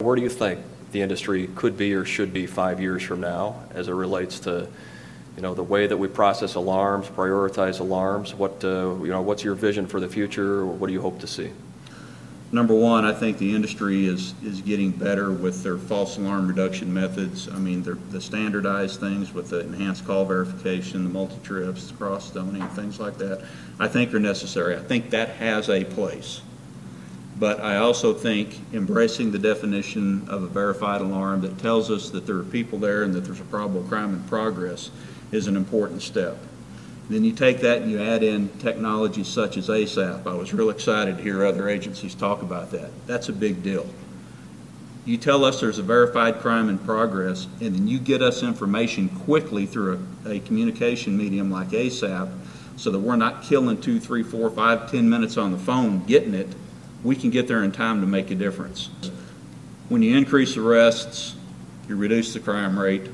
Where do you think the industry could be or should be 5 years from now as it relates to, the way that we process alarms, prioritize alarms? What's your vision for the future? What do you hope to see? Number one, I think the industry is getting better with their false alarm reduction methods. I mean, the standardized things with the enhanced call verification, the multi-trips, cross-stoning, things like that, I think are necessary. I think that has a place. But I also think embracing the definition of a verified alarm that tells us that there are people there and that there's a probable crime in progress is an important step. Then you take that and you add in technologies such as ASAP. I was real excited to hear other agencies talk about that. That's a big deal. You tell us there's a verified crime in progress, and then you get us information quickly through a communication medium like ASAP so that we're not killing 2, 3, 4, 5, 10 minutes on the phone getting it. We can get there in time to make a difference. When you increase arrests, you reduce the crime rate.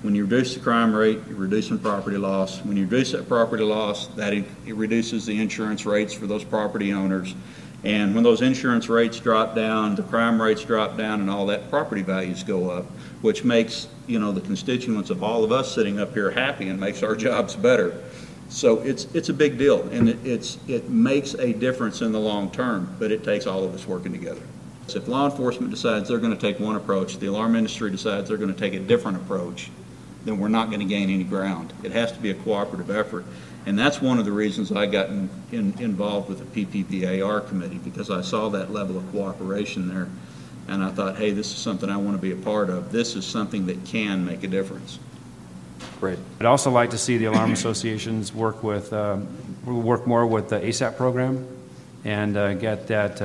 When you reduce the crime rate, you're reducing property loss. When you reduce that property loss, it reduces the insurance rates for those property owners. And when those insurance rates drop down, the crime rates drop down, and all that, property values go up, which makes the constituents of all of us sitting up here happy and makes our jobs better. So it's a big deal, and it makes a difference in the long term, but it takes all of us working together. So if law enforcement decides they're going to take one approach, the alarm industry decides they're going to take a different approach, then we're not going to gain any ground. It has to be a cooperative effort, and that's one of the reasons I got involved with the PPPAR committee, because I saw that level of cooperation there, and I thought, hey, this is something I want to be a part of. This is something that can make a difference. Great. I'd also like to see the alarm associations work more with the ASAP program and get that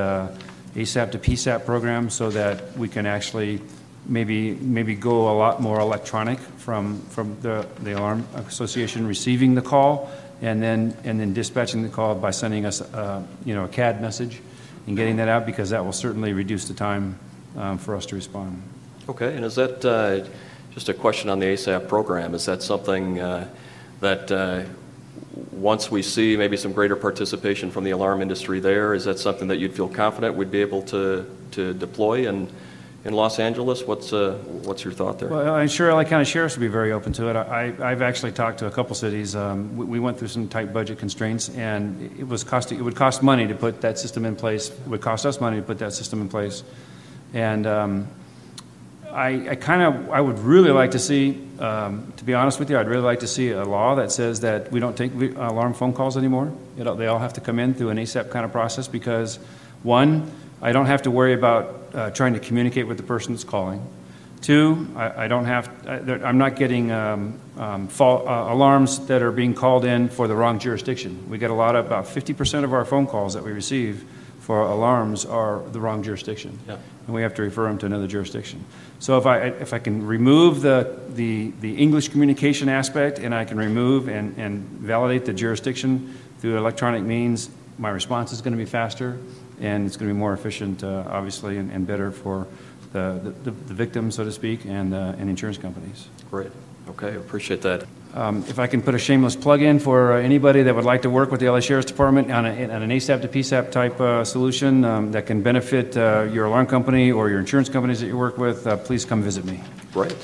ASAP to PSAP program so that we can actually maybe go a lot more electronic from the alarm association receiving the call and then dispatching the call by sending us a CAD message and getting that out, because that will certainly reduce the time for us to respond. Okay, and is that just a question on the ASAP program? Is that something that once we see maybe some greater participation from the alarm industry there, is that something that you'd feel confident we'd be able to deploy in Los Angeles? What's your thought there? Well, I'm sure LA County Sheriffs would be very open to it. I've actually talked to a couple cities. We went through some tight budget constraints, and it would cost money to put that system in place. It would cost us money to put that system in place, and I would really like to see, to be honest with you, I'd really like to see a law that says that we don't take alarm phone calls anymore. They all have to come in through an ASAP kind of process, because one, I don't have to worry about trying to communicate with the person that's calling. Two, I'm not getting alarms that are being called in for the wrong jurisdiction. We get about 50% of our phone calls that we receive for alarms are the wrong jurisdiction, yeah, and we have to refer them to another jurisdiction. So if I can remove the English communication aspect, and I can remove and validate the jurisdiction through electronic means, my response is going to be faster, and it's going to be more efficient, obviously, and better for the victim, so to speak, and insurance companies. Great. Okay, appreciate that. If I can put a shameless plug in for anybody that would like to work with the LA Sheriff's Department on an ASAP to PSAP type solution that can benefit your alarm company or your insurance companies that you work with, please come visit me. Great.